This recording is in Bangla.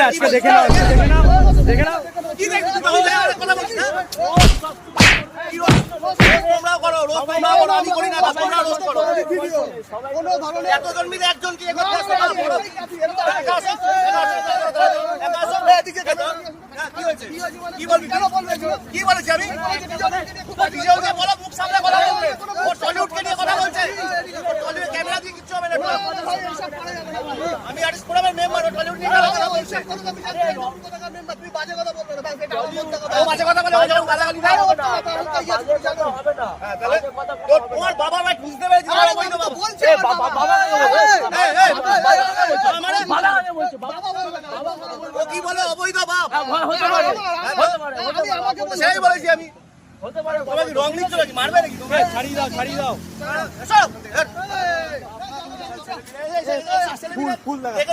আজকে দেখে নাও, দেখে নাও। কি দেখছিস কথা বলছিস না? তোমরাও করো, রোজ তোমরাও করো, আমি করি না, তোমরা রোজ করো। এতজন মিলে একজন কি করতে আসো? কি হয়েছে? কি বলবি? কি বলেছি আমি? বিজয়কে বলো, মুখ সামনে কথা বলবে। ও টলিউডকে নিয়ে কথা বলছে। টলিউড ক্যামেরা দিয়ে কিচ্ছু হবে না। আমি আর্টিস্ট ফোরামের মেম্বার, ও টলিউড নিয়ে কথা বলছে। ও বাজে কথা বলে, ও যখন গালাগালি দেয় হবে না। হ্যাঁ, তাহলে তোমার বাবা ভাই বুঝতে পেরেছি বড় বই বাবা বলছে ও কি বলে অবৈধ বাপ হতে পারে সেই বলেছি আমি হতে পারে। তোমাকে রং লিখতে নাকি মারবে নাকি? তুমি ছাড়িয়ে দাও, ছাড়িয়ে দাও। ফুল লাগা